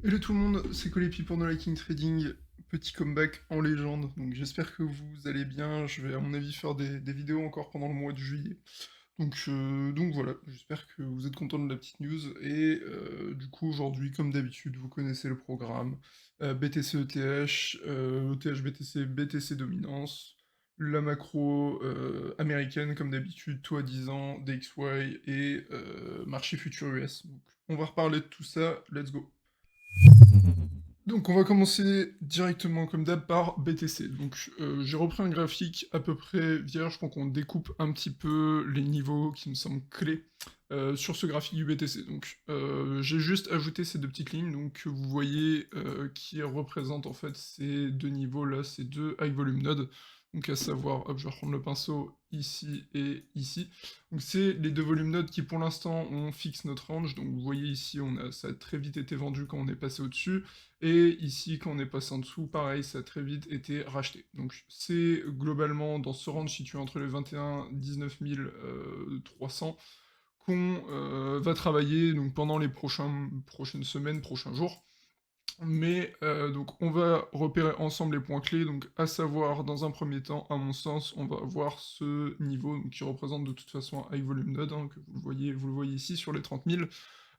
Hello tout le monde, c'est Colépi pour No Liking Trading, petit comeback en légende, donc j'espère que vous allez bien, je vais à mon avis faire des vidéos encore pendant le mois de juillet. Donc voilà, j'espère que vous êtes contents de la petite news, et du coup aujourd'hui, comme d'habitude, vous connaissez le programme, BTC ETH, ETH BTC, BTC Dominance, la macro américaine comme d'habitude, taux à 10 ans, DXY et marché futur US. Donc on va reparler de tout ça, let's go. Donc on va commencer directement comme d'hab par BTC. Donc j'ai repris un graphique à peu près vierge pour qu'on découpe un petit peu les niveaux qui me semblent clés sur ce graphique du BTC. Donc j'ai juste ajouté ces deux petites lignes donc que vous voyez qui représentent en fait ces deux niveaux là, ces deux high volume nodes. Donc à savoir, hop, je vais reprendre le pinceau ici et ici. Donc c'est les deux volume nodes qui pour l'instant on fixe notre range. Donc vous voyez ici ça a très vite été vendu quand on est passé au-dessus. Et ici, quand on est passé en dessous, pareil, ça a très vite été racheté. Donc c'est globalement dans ce range situé entre les 21 et 19 300 qu'on va travailler donc, pendant les prochaines semaines, prochains jours. Mais donc on va repérer ensemble les points clés, donc à savoir dans un premier temps, à mon sens, on va avoir ce niveau donc, qui représente de toute façon un high volume node, hein, que vous le voyez ici sur les 30 000.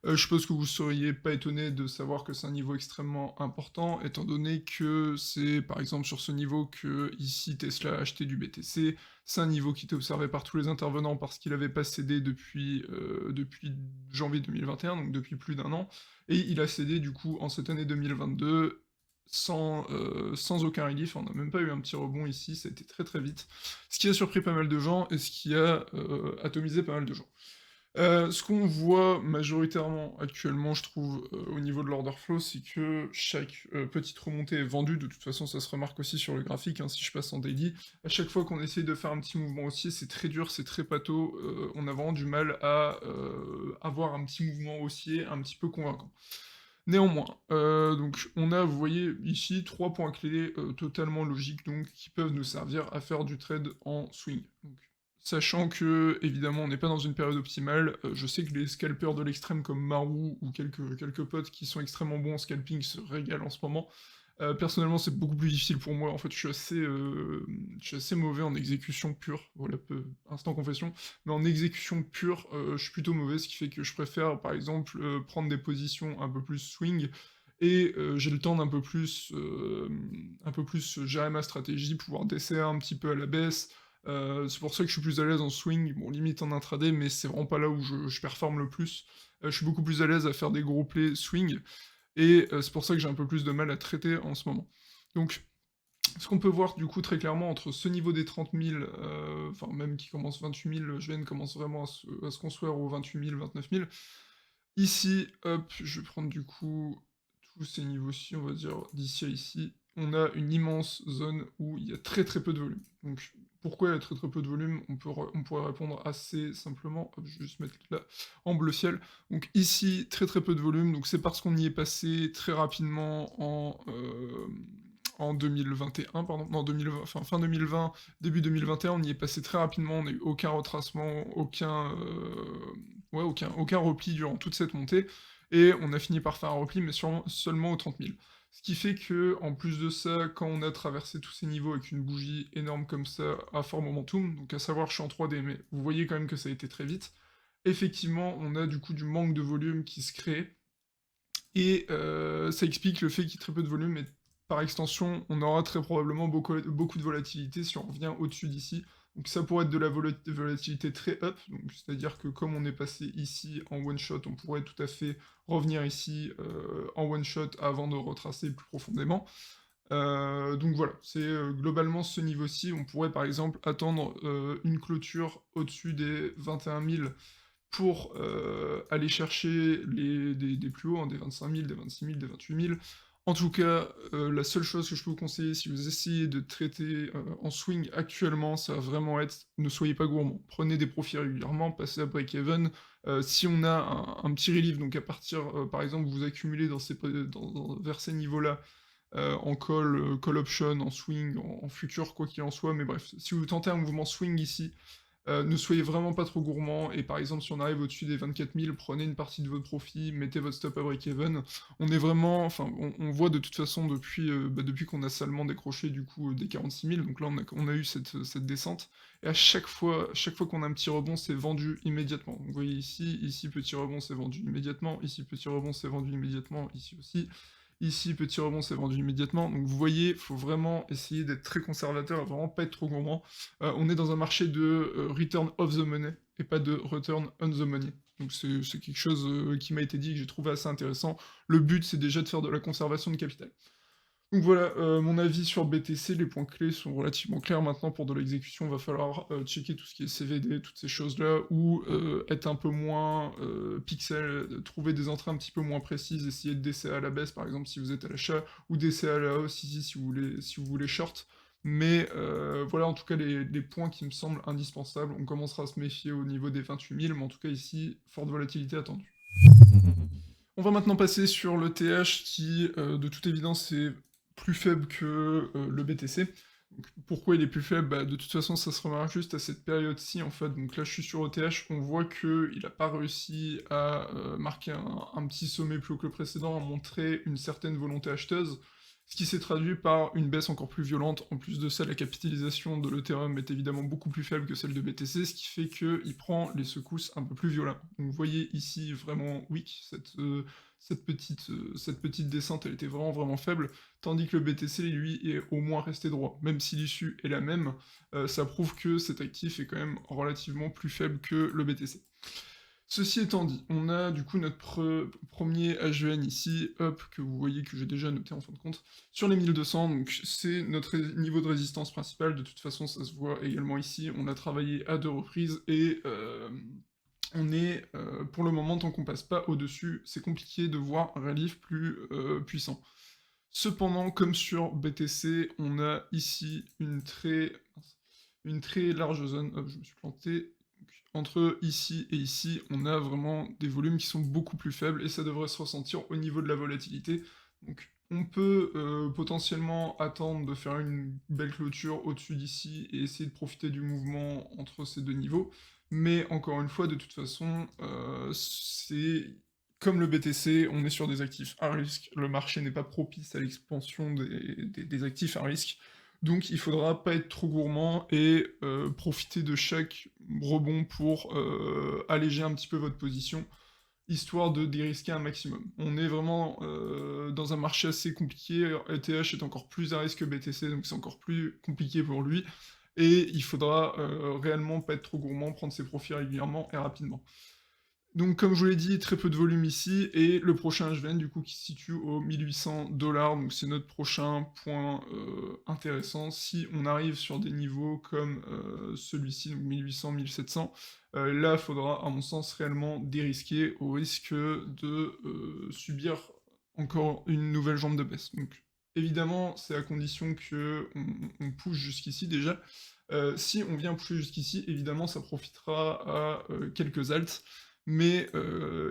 Je suppose que vous seriez pas étonné de savoir que c'est un niveau extrêmement important, étant donné que c'est par exemple sur ce niveau que ici Tesla a acheté du BTC, c'est un niveau qui était observé par tous les intervenants parce qu'il n'avait pas cédé depuis janvier 2021, donc depuis plus d'un an, et il a cédé du coup en cette année 2022 sans aucun relief, on n'a même pas eu un petit rebond ici, ça a été très très vite, ce qui a surpris pas mal de gens et ce qui a atomisé pas mal de gens. Ce qu'on voit majoritairement actuellement, je trouve, au niveau de l'order flow, c'est que chaque petite remontée est vendue. De toute façon, ça se remarque aussi sur le graphique, hein, si je passe en daily. À chaque fois qu'on essaye de faire un petit mouvement haussier, c'est très dur, c'est très pâteau. On a vraiment du mal à avoir un petit mouvement haussier un petit peu convaincant. Néanmoins, donc on a, vous voyez ici, trois points clés totalement logiques donc qui peuvent nous servir à faire du trade en swing. Donc, sachant que, évidemment, on n'est pas dans une période optimale, je sais que les scalpers de l'extrême comme Marou ou quelques potes qui sont extrêmement bons en scalping se régalent en ce moment. Personnellement, c'est beaucoup plus difficile pour moi. En fait, je suis assez mauvais en exécution pure. Voilà, instant confession. Mais en exécution pure, je suis plutôt mauvais, ce qui fait que je préfère, par exemple, prendre des positions un peu plus swing. Et j'ai le temps un peu plus gérer ma stratégie, pouvoir desserrer un petit peu à la baisse. C'est pour ça que je suis plus à l'aise en swing, bon, limite en intraday, mais c'est vraiment pas là où je performe le plus. Je suis beaucoup plus à l'aise à faire des gros plays swing. Et c'est pour ça que j'ai un peu plus de mal à traiter en ce moment. Donc, ce qu'on peut voir du coup très clairement entre ce niveau des 30 000, enfin même qui commence 28 000, je viens commence vraiment à se construire aux 28 000, 29 000. Ici, hop, je vais prendre du coup tous ces niveaux-ci, on va dire d'ici à ici. On a une immense zone où il y a très très peu de volume. Donc pourquoi il y a très très peu de volume? On pourrait répondre assez simplement, hop, je vais juste mettre là, en bleu ciel. Donc ici, très très peu de volume, donc c'est parce qu'on y est passé très rapidement en 2021, pardon, non, 2020, enfin, fin 2020, début 2021, on y est passé très rapidement, on n'a eu aucun retracement, aucun repli durant toute cette montée, et on a fini par faire un repli, mais seulement aux 30 000. Ce qui fait que, en plus de ça, quand on a traversé tous ces niveaux avec une bougie énorme comme ça, à fort momentum, donc à savoir je suis en 3D, mais vous voyez quand même que ça a été très vite, effectivement, on a du coup du manque de volume qui se crée, et ça explique le fait qu'il y ait très peu de volume, et par extension, on aura très probablement beaucoup de volatilité si on revient au-dessus d'ici. Donc ça pourrait être de la volatilité très up, c'est-à-dire que comme on est passé ici en one shot, on pourrait tout à fait revenir ici en one shot avant de retracer plus profondément. Donc voilà, c'est globalement ce niveau-ci. On pourrait par exemple attendre une clôture au-dessus des 21 000 pour aller chercher des plus hauts, hein, des 25 000, des 26 000, des 28 000. En tout cas, la seule chose que je peux vous conseiller si vous essayez de traiter en swing actuellement, ça va vraiment être ne soyez pas gourmand. Prenez des profits régulièrement, passez à break-even. Si on a un petit relief, donc à partir, par exemple, vous accumulez vers ces niveaux-là, en call option, en swing, en futur, quoi qu'il en soit, mais bref, si vous tentez un mouvement swing ici, Ne soyez vraiment pas trop gourmand et par exemple, si on arrive au-dessus des 24 000, prenez une partie de votre profit, mettez votre stop à break-even. On est vraiment enfin, on voit de toute façon depuis qu'on a salement décroché du coup, des 46 000, donc là on a eu cette descente et à chaque fois qu'on a un petit rebond, c'est vendu immédiatement. Donc vous voyez ici petit rebond, c'est vendu immédiatement, ici petit rebond, c'est vendu immédiatement, ici aussi. Ici, petit rebond, c'est vendu immédiatement. Donc vous voyez, il faut vraiment essayer d'être très conservateur, vraiment pas être trop gourmand. On est dans un marché de return of the money et pas de return on the money. Donc c'est quelque chose qui m'a été dit que j'ai trouvé assez intéressant. Le but, c'est déjà de faire de la conservation de capital. Donc voilà, mon avis sur BTC, les points clés sont relativement clairs. Maintenant, pour de l'exécution, il va falloir checker tout ce qui est CVD, toutes ces choses-là, ou être un peu moins pixel, trouver des entrées un petit peu moins précises, essayer de DCA à la baisse, par exemple, si vous êtes à l'achat, ou DCA à la hausse, ici, si vous voulez short. Mais voilà, en tout cas, les points qui me semblent indispensables. On commencera à se méfier au niveau des 28 000, mais en tout cas, ici, forte volatilité attendue. On va maintenant passer sur le TH qui, de toute évidence, est plus faible que le BTC. Donc, pourquoi il est plus faible? Bah, de toute façon, ça se remarque juste à cette période-ci, en fait. Donc là, je suis sur ETH, on voit qu'il n'a pas réussi à marquer un petit sommet plus haut que le précédent, à montrer une certaine volonté acheteuse, ce qui s'est traduit par une baisse encore plus violente. En plus de ça, la capitalisation de l'Ethereum est évidemment beaucoup plus faible que celle de BTC, ce qui fait qu'il prend les secousses un peu plus violemment. Donc vous voyez ici vraiment weak, cette petite descente, elle était vraiment vraiment faible, tandis que le BTC, lui, est au moins resté droit. Même si l'issue est la même, ça prouve que cet actif est quand même relativement plus faible que le BTC. Ceci étant dit, on a du coup notre premier HVN ici, hop, que vous voyez que j'ai déjà noté en fin de compte, sur les 1200, donc c'est notre niveau de résistance principal, de toute façon ça se voit également ici, on l'a travaillé à 2 reprises, et on est, pour le moment, tant qu'on passe pas au-dessus, c'est compliqué de voir un relief plus puissant. Cependant, comme sur BTC, on a ici une très large zone, hop, je me suis planté, entre ici et ici, on a vraiment des volumes qui sont beaucoup plus faibles, et ça devrait se ressentir au niveau de la volatilité. Donc on peut potentiellement attendre de faire une belle clôture au-dessus d'ici, et essayer de profiter du mouvement entre ces deux niveaux, mais encore une fois, de toute façon, c'est comme le BTC, on est sur des actifs à risque, le marché n'est pas propice à l'expansion des actifs à risque, donc il faudra pas être trop gourmand et profiter de chaque rebond pour alléger un petit peu votre position, histoire de dérisquer un maximum. On est vraiment dans un marché assez compliqué, ETH est encore plus à risque que BTC, donc c'est encore plus compliqué pour lui, et il faudra réellement pas être trop gourmand, prendre ses profits régulièrement et rapidement. Donc comme je vous l'ai dit, très peu de volume ici, et le prochain HVN du coup qui se situe aux 1800 $, donc c'est notre prochain point intéressant. Si on arrive sur des niveaux comme celui-ci, donc 1800-1700, là il faudra à mon sens réellement dérisquer au risque de subir encore une nouvelle jambe de baisse. Donc évidemment c'est à condition que on pousse jusqu'ici déjà. Si on vient pousser jusqu'ici, évidemment ça profitera à quelques alts, mais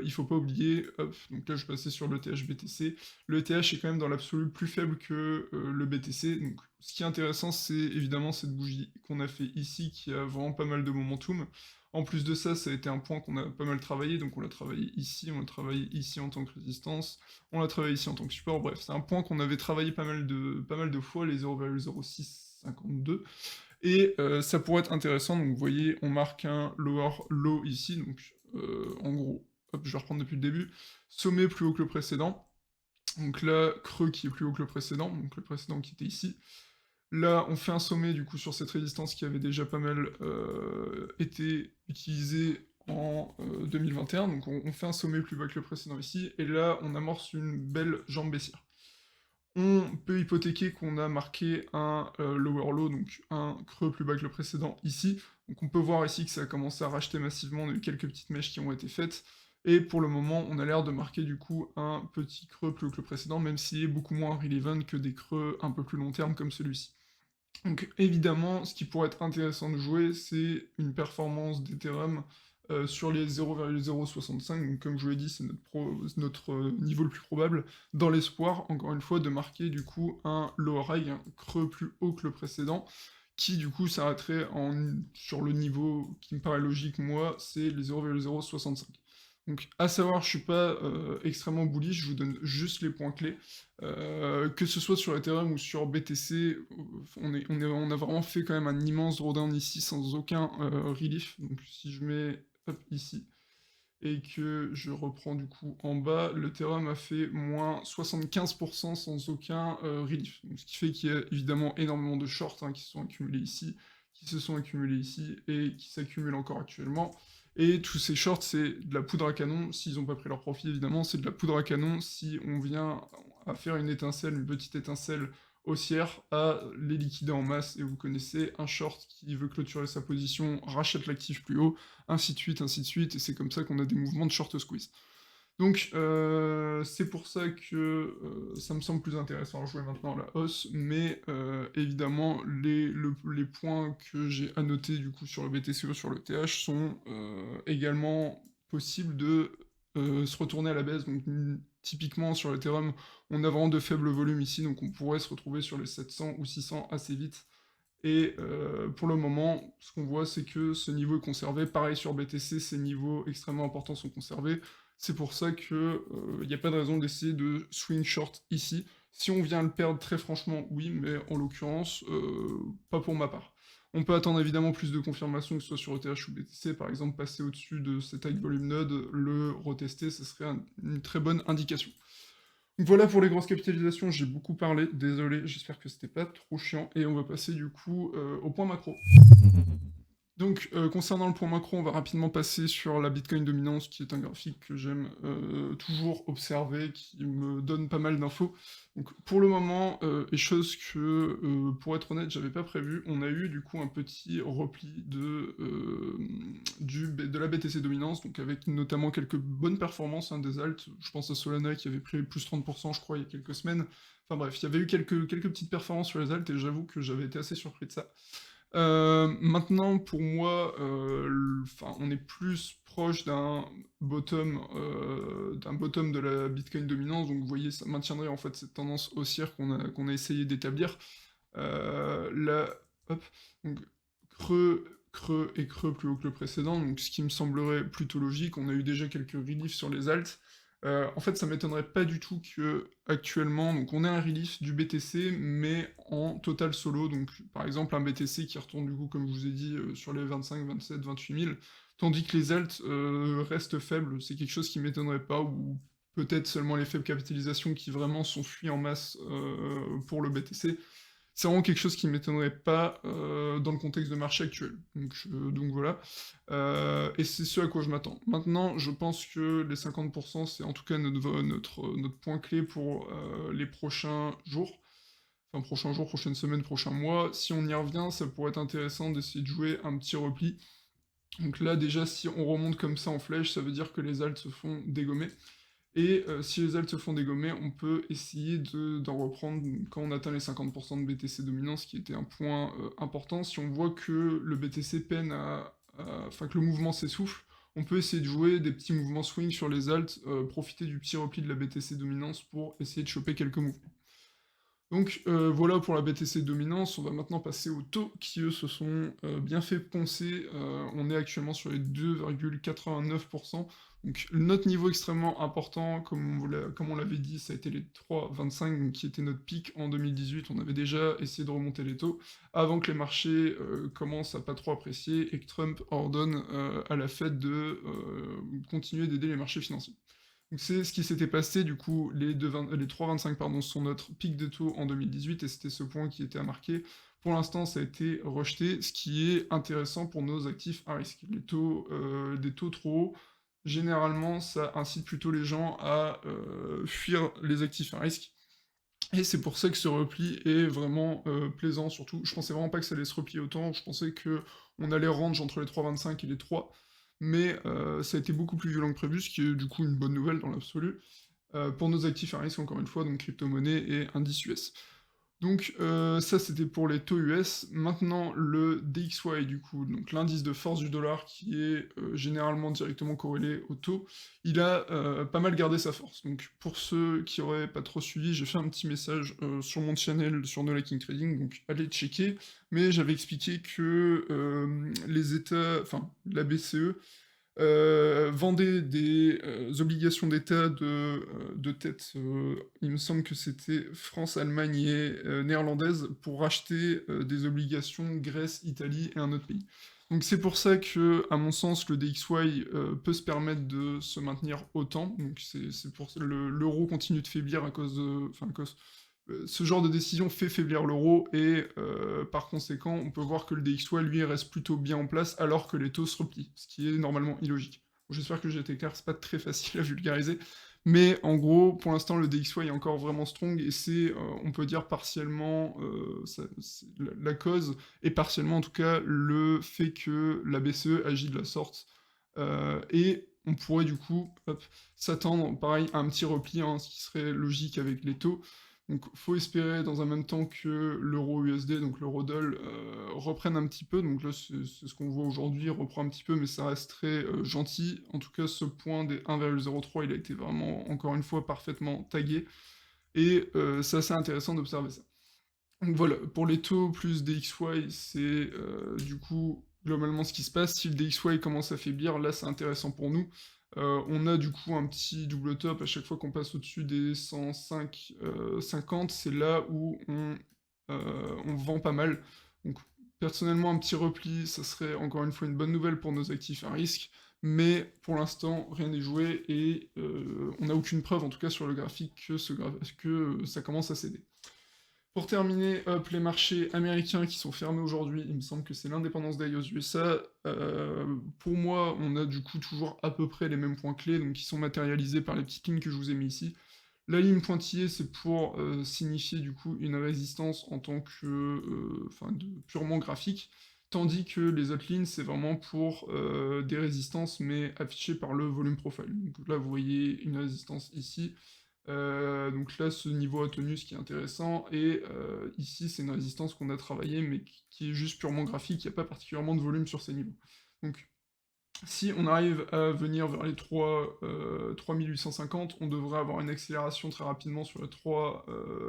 il faut pas oublier, hop, donc là je passais sur l'ETH BTC, l'ETH est quand même dans l'absolu plus faible que le BTC, donc ce qui est intéressant c'est évidemment cette bougie qu'on a fait ici qui a vraiment pas mal de momentum. En plus de ça, ça a été un point qu'on a pas mal travaillé, donc on l'a travaillé ici, on l'a travaillé ici en tant que résistance, on l'a travaillé ici en tant que support, bref, c'est un point qu'on avait travaillé pas mal de fois, les 0,0652, et ça pourrait être intéressant, donc vous voyez, on marque un lower low ici, donc en gros, hop, je vais reprendre depuis le début, sommet plus haut que le précédent, donc là, creux qui est plus haut que le précédent, donc le précédent qui était ici. Là, on fait un sommet du coup sur cette résistance qui avait déjà pas mal été utilisée en 2021, donc on fait un sommet plus bas que le précédent ici, et là, on amorce une belle jambe baissière. On peut hypothéquer qu'on a marqué un lower low, donc un creux plus bas que le précédent ici. Donc on peut voir ici que ça a commencé à racheter massivement, on a eu quelques petites mèches qui ont été faites. Et pour le moment, on a l'air de marquer du coup un petit creux plus haut que le précédent, même s'il est beaucoup moins relevant que des creux un peu plus long terme comme celui-ci. Donc évidemment, ce qui pourrait être intéressant de jouer, c'est une performance d'Ethereum sur les 0,065, donc comme je vous l'ai dit, c'est notre niveau le plus probable, dans l'espoir, encore une fois, de marquer du coup un lower high, un creux plus haut que le précédent, qui du coup s'arrêterait sur le niveau qui me paraît logique moi, c'est les 0,065. Donc à savoir, je suis pas, extrêmement bullish, je vous donne juste les points clés. Que ce soit sur Ethereum ou sur BTC, on a vraiment fait quand même un immense drawdown ici sans aucun, relief. Donc si je mets, hop, ici, et que je reprends du coup en bas, l'Ethereum a fait moins 75% sans aucun relief. Donc, ce qui fait qu'il y a évidemment énormément de shorts hein, qui se sont accumulés ici, qui se sont accumulés ici, et qui s'accumulent encore actuellement. Et tous ces shorts, c'est de la poudre à canon, s'ils n'ont pas pris leur profit évidemment, c'est de la poudre à canon si on vient à faire une étincelle, une petite étincelle haussière, à les liquider en masse, et vous connaissez, un short qui veut clôturer sa position, rachète l'actif plus haut, ainsi de suite, et c'est comme ça qu'on a des mouvements de short squeeze. Donc c'est pour ça que ça me semble plus intéressant à jouer maintenant à la hausse, mais évidemment les points que j'ai annotés du coup sur le BTC ou sur le TH sont également possibles de se retourner à la baisse. Donc typiquement sur l'Ethereum, on a vraiment de faibles volumes ici, donc on pourrait se retrouver sur les 700 ou 600 assez vite. Et pour le moment, ce qu'on voit, c'est que ce niveau est conservé. Pareil sur BTC, ces niveaux extrêmement importants sont conservés. C'est pour ça que il n'y a pas de raison d'essayer de swing short ici. Si on vient le perdre, très franchement, oui, mais en l'occurrence, pas pour ma part. On peut attendre évidemment plus de confirmations, que ce soit sur ETH ou BTC, par exemple, passer au-dessus de cet high volume node, le retester, ce serait une très bonne indication. Donc voilà pour les grosses capitalisations, j'ai beaucoup parlé, désolé, j'espère que c'était pas trop chiant, et on va passer du coup au point macro. Donc concernant le point macro, on va rapidement passer sur la Bitcoin dominance, qui est un graphique que j'aime toujours observer, qui me donne pas mal d'infos. Donc pour le moment, et chose que, pour être honnête, j'avais pas prévu, on a eu du coup un petit repli de la BTC dominance, donc avec notamment quelques bonnes performances hein, des alts. Je pense à Solana qui avait pris plus 30% je crois il y a quelques semaines. Enfin bref, il y avait eu quelques petites performances sur les alts, et j'avoue que j'avais été assez surpris de ça. Maintenant, pour moi, on est plus proche d'un bottom de la Bitcoin dominance, donc vous voyez, ça maintiendrait en fait cette tendance haussière qu'on a essayé d'établir. Là, hop, donc creux, creux et creux plus haut que le précédent, donc ce qui me semblerait plutôt logique. On a eu déjà quelques reliefs sur les alts. En fait, ça m'étonnerait pas du tout que actuellement, donc on ait un relief du BTC, mais en total solo. Donc, par exemple, un BTC qui retourne du coup, comme je vous ai dit, sur les 25, 27, 28 000, tandis que les alts restent faibles. C'est quelque chose qui m'étonnerait pas, ou peut-être seulement les faibles capitalisations qui vraiment sont fuies en masse pour le BTC. C'est vraiment quelque chose qui ne m'étonnerait pas dans le contexte de marché actuel. Donc voilà. Et c'est ce à quoi je m'attends. Maintenant, je pense que les 50%, c'est en tout cas notre point clé pour les prochains jours. Enfin, prochains jours, prochaines semaines, prochains mois. Si on y revient, ça pourrait être intéressant d'essayer de jouer un petit repli. Donc là, déjà, si on remonte comme ça en flèche, ça veut dire que les alts se font dégommer. Et si les alts se font dégommer, on peut essayer d'en reprendre quand on atteint les 50% de BTC dominance, qui était un point important. Si on voit que le BTC peine enfin que le mouvement s'essouffle, on peut essayer de jouer des petits mouvements swing sur les alts, profiter du petit repli de la BTC dominance pour essayer de choper quelques mouvements. Donc voilà pour la BTC dominance, on va maintenant passer aux taux qui eux se sont bien fait poncer, on est actuellement sur les 2,89%, donc notre niveau extrêmement important, comme on l'avait dit, ça a été les 3,25, qui était notre pic en 2018, on avait déjà essayé de remonter les taux, avant que les marchés commencent à pas trop apprécier, et que Trump ordonne à la Fed de continuer d'aider les marchés financiers. Donc c'est ce qui s'était passé, du coup, les 3,25 pardon, sont notre pic de taux en 2018, et c'était ce point qui était à marquer. Pour l'instant, ça a été rejeté, ce qui est intéressant pour nos actifs à risque. Des taux trop hauts, généralement, ça incite plutôt les gens à fuir les actifs à risque. Et c'est pour ça que ce repli est vraiment plaisant, surtout. Je pensais vraiment pas que ça allait se replier autant, je pensais qu'on allait range entre les 3,25 et les 3, mais ça a été beaucoup plus violent que prévu, ce qui est du coup une bonne nouvelle dans l'absolu, pour nos actifs à risque, encore une fois, donc crypto-monnaie et indice US. Donc ça c'était pour les taux US. Maintenant le DXY du coup, donc l'indice de force du dollar qui est, généralement directement corrélé au taux, il a, pas mal gardé sa force. Donc pour ceux qui auraient pas trop suivi, j'ai fait un petit message, sur mon channel sur No Liking Trading, donc allez checker. Mais j'avais expliqué que, les États enfin la BCE vendait des, obligations d'État de tête, il me semble que c'était France, Allemagne et néerlandaise pour racheter, des obligations Grèce, Italie et un autre pays. Donc c'est pour ça que, à mon sens, le DXY, peut se permettre de se maintenir autant. Donc c'est pour ça l'euro continue de faiblir à cause de enfin à cause ce genre de décision fait faiblir l'euro et par conséquent, on peut voir que le DXY, lui, reste plutôt bien en place alors que les taux se replient, ce qui est normalement illogique. Bon, j'espère que j'ai été clair, c'est pas très facile à vulgariser, mais en gros, pour l'instant, le DXY est encore vraiment strong et c'est, on peut dire partiellement, la cause, et partiellement en tout cas, le fait que la BCE agit de la sorte. Et on pourrait du coup, hop, s'attendre, pareil, à un petit repli, hein, ce qui serait logique avec les taux. Donc faut espérer dans un même temps que l'euro USD, donc l'eurodoll, reprenne un petit peu. Donc là, c'est ce qu'on voit aujourd'hui, reprend un petit peu, mais ça reste très gentil. En tout cas, ce point des 1,03, il a été vraiment, encore une fois, parfaitement tagué. Et c'est assez intéressant d'observer ça. Donc voilà, pour les taux plus DXY, c'est du coup globalement ce qui se passe. Si le DXY commence à faiblir, là c'est intéressant pour nous. On a du coup un petit double top à chaque fois qu'on passe au-dessus des 105, 50, c'est là où on vend pas mal. Donc personnellement un petit repli, ça serait encore une fois une bonne nouvelle pour nos actifs à risque, mais pour l'instant rien n'est joué et on n'a aucune preuve en tout cas sur le graphique que, que ça commence à céder. Pour terminer, hop, les marchés américains qui sont fermés aujourd'hui, il me semble que c'est l'indépendance day aux USA. Pour moi, on a du coup toujours à peu près les mêmes points clés, donc qui sont matérialisés par les petites lignes que je vous ai mis ici. La ligne pointillée, c'est pour signifier du coup une résistance en tant que, enfin, purement graphique, tandis que les autres lignes, c'est vraiment pour des résistances, mais affichées par le volume profile. Donc là, vous voyez une résistance ici, donc là, ce niveau a tenu, ce qui est intéressant, et ici, c'est une résistance qu'on a travaillée, mais qui est juste purement graphique, il n'y a pas particulièrement de volume sur ces niveaux. Donc, si on arrive à venir vers les 3850, on devrait avoir une accélération très rapidement sur les 3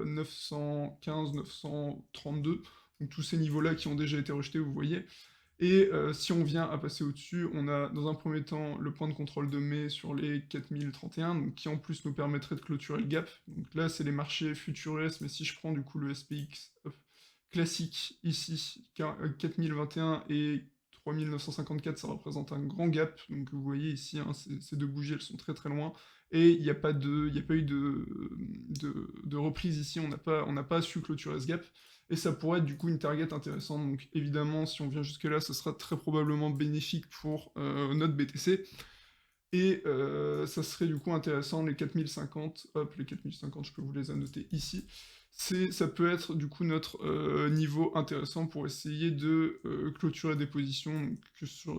915, 932, donc tous ces niveaux-là qui ont déjà été rejetés, vous voyez. Et si on vient à passer au-dessus, on a dans un premier temps le point de contrôle de mai sur les 4031, donc qui en plus nous permettrait de clôturer le gap. Donc là, c'est les marchés futurs US, mais si je prends du coup le SPX classique ici, 4021 et 3954, ça représente un grand gap. Donc vous voyez ici, hein, ces deux bougies, elles sont très très loin. Et il n'y a pas eu de reprise ici, on n'a pas su clôturer ce gap. Et ça pourrait être du coup une target intéressante. Donc évidemment, si on vient jusque là, ce sera très probablement bénéfique pour notre BTC. Et ça serait du coup intéressant, les 4050, hop, les 4050, je peux vous les annoter ici. Ça peut être du coup notre niveau intéressant pour essayer de clôturer des positions donc,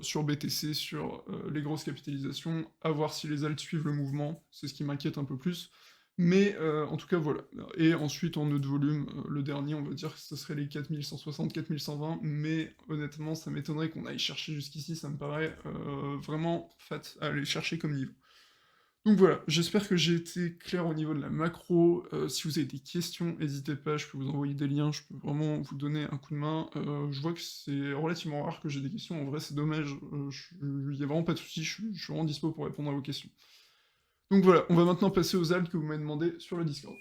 sur BTC, sur les grosses capitalisations, à voir si les alts suivent le mouvement, c'est ce qui m'inquiète un peu plus. Mais en tout cas, voilà. Et ensuite, en nœud de volume, le dernier, on va dire que ce serait les 4160, 4120, mais honnêtement, ça m'étonnerait qu'on aille chercher jusqu'ici, ça me paraît vraiment fat à aller chercher comme niveau. Donc voilà, j'espère que j'ai été clair au niveau de la macro. Si vous avez des questions, n'hésitez pas, je peux vous envoyer des liens, je peux vraiment vous donner un coup de main. Je vois que c'est relativement rare que j'ai des questions, en vrai c'est dommage, il n'y a vraiment pas de souci, je suis vraiment dispo pour répondre à vos questions. Donc voilà, on va maintenant passer aux alts que vous m'avez demandé sur le Discord.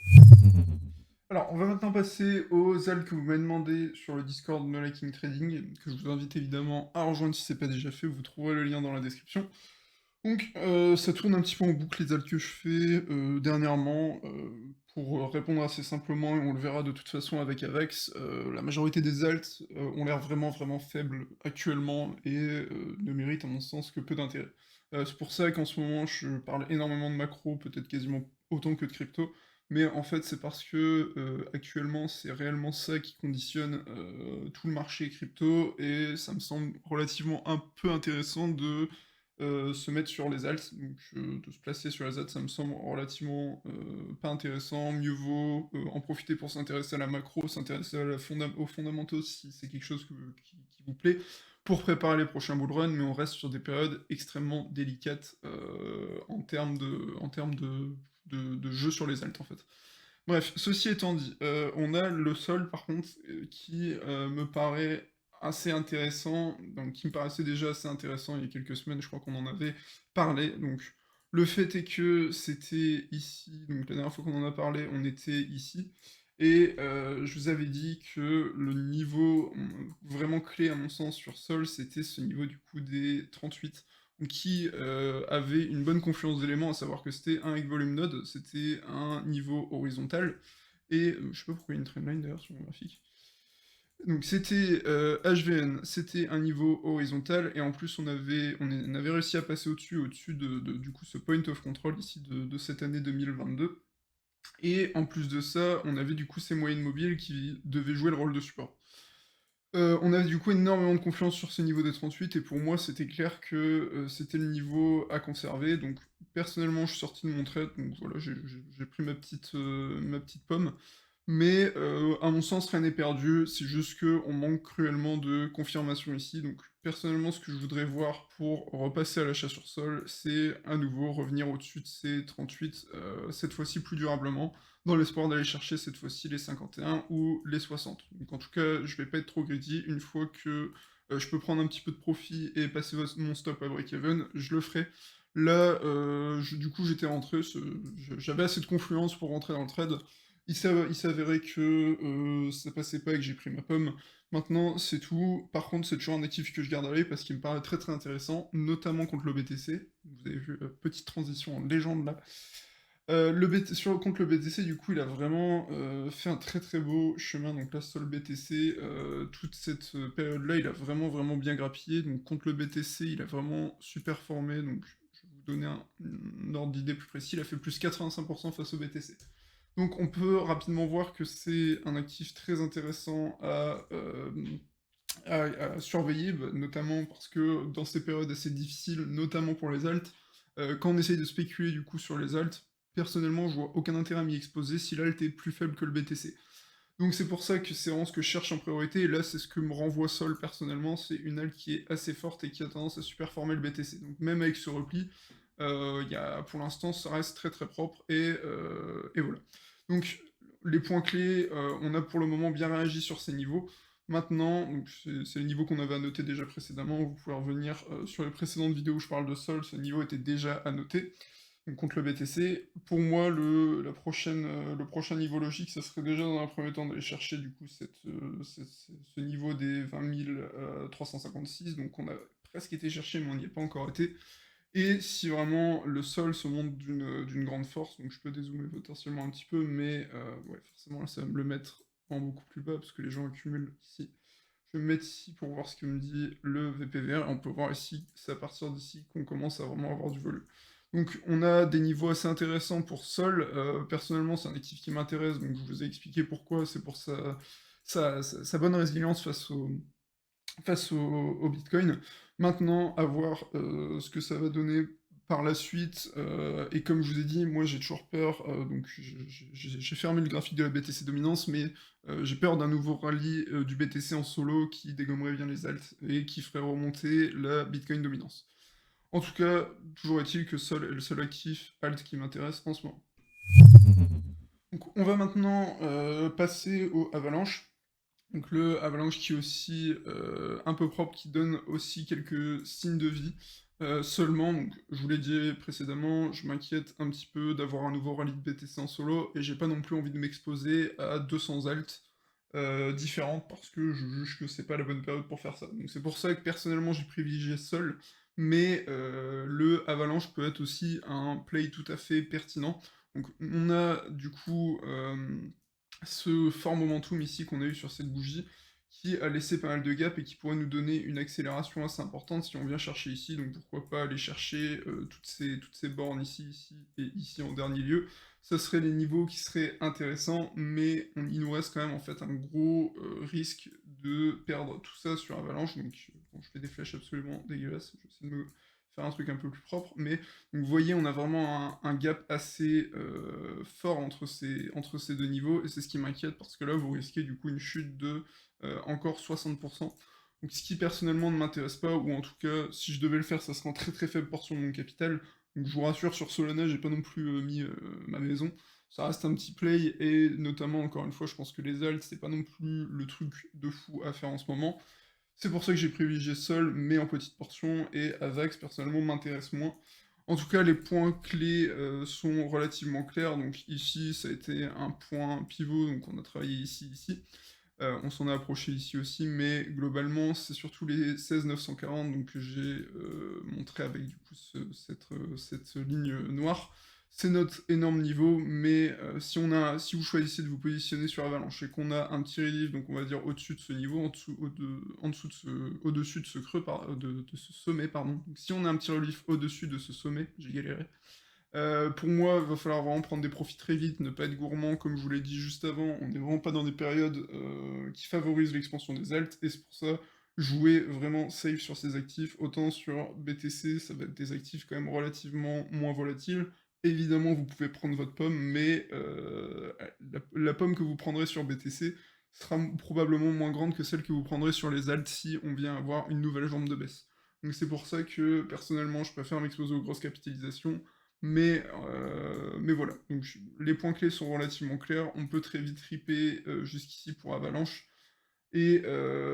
Alors, on va maintenant passer aux alts que vous m'avez demandé sur le Discord No Liking Trading, que je vous invite évidemment à rejoindre si ce n'est pas déjà fait, vous trouverez le lien dans la description. Donc, ça tourne un petit peu en boucle les alts que je fais dernièrement, pour répondre assez simplement, et on le verra de toute façon avec Avex, la majorité des alts ont l'air vraiment vraiment faibles actuellement, et ne méritent à mon sens que peu d'intérêt. C'est pour ça qu'en ce moment je parle énormément de macro, peut-être quasiment autant que de crypto, mais en fait c'est parce que actuellement c'est réellement ça qui conditionne tout le marché crypto, et ça me semble relativement un peu intéressant de se mettre sur les alts, donc de se placer sur les alts, ça me semble relativement pas intéressant. Mieux vaut en profiter pour s'intéresser à la macro, s'intéresser à aux fondamentaux si c'est quelque chose qui vous plaît, pour préparer les prochains bull runs, mais on reste sur des périodes extrêmement délicates en termes de jeu sur les alts en fait. Bref, ceci étant dit, on a le sol par contre, qui, me paraît assez intéressant, donc qui me paraissait déjà assez intéressant il y a quelques semaines, je crois qu'on en avait parlé. Donc le fait est que c'était ici, donc la dernière fois qu'on en a parlé, on était ici et je vous avais dit que le niveau, vraiment clé à mon sens sur sol, c'était ce niveau du coup des 38 qui avait une bonne confluence d'éléments, à savoir que c'était un avec volume node, c'était un niveau horizontal, et je sais pas pourquoi il y a une trendline d'ailleurs sur mon graphique. Donc c'était HVN, c'était un niveau horizontal, et en plus on avait réussi à passer au-dessus de du coup ce point of control ici de cette année 2022, et en plus de ça, on avait du coup ces moyennes mobiles qui devaient jouer le rôle de support. On avait du coup énormément de confiance sur ce niveau des 38 et pour moi c'était clair que, c'était le niveau à conserver, donc personnellement je suis sorti de mon trade, donc voilà, j'ai pris ma petite pomme. Mais, à mon sens rien n'est perdu, c'est juste qu'on manque cruellement de confirmation ici, donc personnellement ce que je voudrais voir pour repasser à l'achat sur sol, c'est à nouveau revenir au-dessus de ces 38, cette fois-ci plus durablement, dans l'espoir d'aller chercher cette fois-ci les 51 ou les 60. Donc en tout cas, je vais pas être trop greedy, une fois que, je peux prendre un petit peu de profit et passer mon stop à break-even, je le ferai. Là, du coup j'étais rentré, j'avais assez de confluence pour rentrer dans le trade. Il s'avérait que, ça passait pas et que j'ai pris ma pomme. Maintenant, c'est tout. Par contre, c'est toujours un actif que je garde à l'œil parce qu'il me paraît très très intéressant, notamment contre le BTC. Vous avez vu, petite transition en légende là. Contre le BTC, du coup, il a vraiment fait un très très beau chemin. Donc là, sur le BTC, toute cette période-là, il a vraiment vraiment bien grappillé. Donc contre le BTC, il a vraiment super formé. Donc je vais vous donner un ordre d'idée plus précis. Il a fait plus 85% face au BTC. Donc on peut rapidement voir que c'est un actif très intéressant à surveiller, bah, notamment parce que dans ces périodes assez difficiles, notamment pour les alts, quand on essaye de spéculer du coup sur les alts, personnellement je vois aucun intérêt à m'y exposer si l'alt est plus faible que le BTC. Donc c'est pour ça que c'est vraiment ce que je cherche en priorité, et là c'est ce que me renvoie Sol personnellement, c'est une alt qui est assez forte et qui a tendance à super former le BTC. Donc même avec ce repli, pour l'instant ça reste très très propre, et voilà. Donc les points clés, on a pour le moment bien réagi sur ces niveaux. Maintenant, donc c'est les niveaux qu'on avait annotés déjà précédemment, vous pouvez revenir sur les précédentes vidéos où je parle de Sol, ce niveau était déjà annoté. Donc contre le BTC, pour moi, le prochain niveau logique, ça serait déjà dans un premier temps d'aller chercher du coup ce niveau des 20 356, donc on a presque été chercher, mais on n'y a pas encore été. Et si vraiment le sol se montre d'une grande force, donc je peux dézoomer potentiellement un petit peu, mais ouais, forcément là ça va me le mettre en beaucoup plus bas, parce que les gens accumulent ici. Je vais me mettre ici pour voir ce que me dit le VPVR, et on peut voir ici, c'est à partir d'ici qu'on commence à vraiment avoir du volume. Donc on a des niveaux assez intéressants pour Sol, personnellement c'est un actif qui m'intéresse, donc je vous ai expliqué pourquoi, c'est pour sa bonne résilience face au Bitcoin. Maintenant, à voir ce que ça va donner par la suite, et comme je vous ai dit, moi j'ai toujours peur, donc j'ai fermé le graphique de la BTC dominance, mais j'ai peur d'un nouveau rallye du BTC en solo qui dégommerait bien les alts et qui ferait remonter la Bitcoin dominance. En tout cas, toujours est-il que Sol est le seul actif alt qui m'intéresse en ce moment. Donc on va maintenant passer au Avalanche. Donc le Avalanche qui est aussi un peu propre, qui donne aussi quelques signes de vie. Seulement, donc, je vous l'ai dit précédemment, je m'inquiète un petit peu d'avoir un nouveau rallye de BTC en solo, et j'ai pas non plus envie de m'exposer à 200 alts différentes, parce que je juge que c'est pas la bonne période pour faire ça. Donc c'est pour ça que personnellement j'ai privilégié Sol, mais le Avalanche peut être aussi un play tout à fait pertinent. Donc on a du coup ce fort momentum ici qu'on a eu sur cette bougie, qui a laissé pas mal de gap et qui pourrait nous donner une accélération assez importante si on vient chercher ici, donc pourquoi pas aller chercher toutes ces bornes ici et ici en dernier lieu. Ça serait les niveaux qui seraient intéressants, mais il nous reste quand même en fait un gros risque de perdre tout ça sur Avalanche, donc bon, je fais des flèches absolument dégueulasses, je vais essayer de me faire un truc un peu plus propre, mais donc vous voyez, on a vraiment un gap assez, fort entre ces 2 niveaux et c'est ce qui m'inquiète parce que là, vous risquez du coup une chute de, encore 60. Donc ce qui personnellement ne m'intéresse pas ou en tout cas, si je devais le faire, ça serait en très, très faible portion de mon capital. Donc je vous rassure, sur Solana, j'ai pas non plus, mis, ma maison. Ça reste un petit play et notamment, encore une fois, je pense que les alts, c'est pas non plus le truc de fou à faire en ce moment. C'est pour ça que j'ai privilégié Sol, mais en petite portion, et Avax, personnellement, m'intéresse moins. En tout cas, les points clés sont relativement clairs. Donc ici, ça a été un point pivot, donc on a travaillé ici. On s'en est approché ici aussi, mais globalement, c'est surtout les 16 940 donc, que j'ai montré avec du coup cette ligne noire. C'est notre énorme niveau, mais si vous choisissez de vous positionner sur Avalanche et qu'on a un petit relief, donc on va dire au-dessus de ce niveau, au-dessus de ce creux, de ce sommet, pardon. Donc si on a un petit relief au-dessus de ce sommet, j'ai galéré, pour moi, il va falloir vraiment prendre des profits très vite, ne pas être gourmand, comme je vous l'ai dit juste avant, on n'est vraiment pas dans des périodes qui favorisent l'expansion des alts, et c'est pour ça, jouer vraiment safe sur ces actifs, autant sur BTC, ça va être des actifs quand même relativement moins volatiles. Évidemment, vous pouvez prendre votre pomme, mais la pomme que vous prendrez sur BTC sera probablement moins grande que celle que vous prendrez sur les alts si on vient avoir une nouvelle jambe de baisse. Donc c'est pour ça que, personnellement, je préfère m'exposer aux grosses capitalisations, mais voilà, donc les points clés sont relativement clairs, on peut très vite ripper jusqu'ici pour Avalanche, et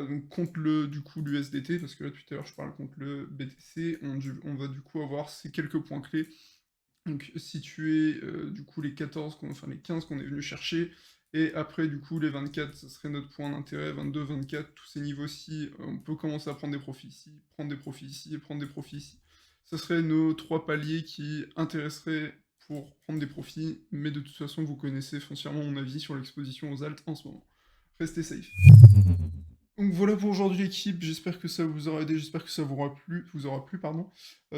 donc contre du coup l'USDT, parce que là tout à l'heure je parle contre le BTC, on va du coup avoir ces quelques points clés, donc situer du coup les 15 qu'on est venu chercher, et après du coup les 24, ça serait notre point d'intérêt, 22, 24, tous ces niveaux-ci, on peut commencer à prendre des profits ici, prendre des profits ici, et prendre des profits ici. Ce seraient nos 3 paliers qui intéresseraient pour prendre des profits, mais de toute façon vous connaissez foncièrement mon avis sur l'exposition aux alts en ce moment. Restez safe. Donc voilà pour aujourd'hui l'équipe, j'espère que ça vous aura aidé, j'espère que ça vous aura plu, pardon.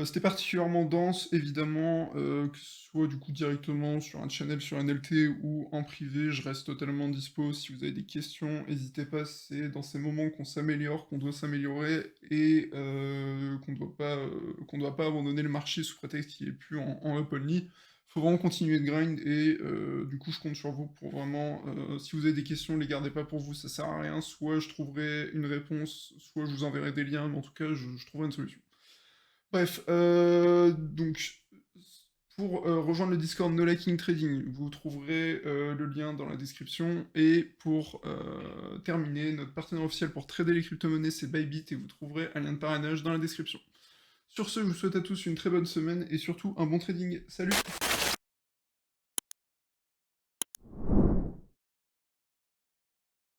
C'était particulièrement dense, évidemment, que ce soit du coup directement sur un channel, sur un LT ou en privé, je reste totalement dispo. Si vous avez des questions, n'hésitez pas, c'est dans ces moments qu'on s'améliore, qu'on doit s'améliorer et qu'on doit pas abandonner le marché sous prétexte qu'il est plus en up only. Faut vraiment continuer de grind et du coup je compte sur vous pour vraiment, si vous avez des questions, les gardez pas pour vous, ça sert à rien, soit je trouverai une réponse, soit je vous enverrai des liens, mais en tout cas je trouverai une solution. Bref, donc pour rejoindre le Discord No Liking Trading, vous trouverez le lien dans la description, et pour terminer, notre partenaire officiel pour trader les crypto-monnaies c'est Bybit, et vous trouverez un lien de parrainage dans la description. Sur ce, je vous souhaite à tous une très bonne semaine, et surtout un bon trading. Salut!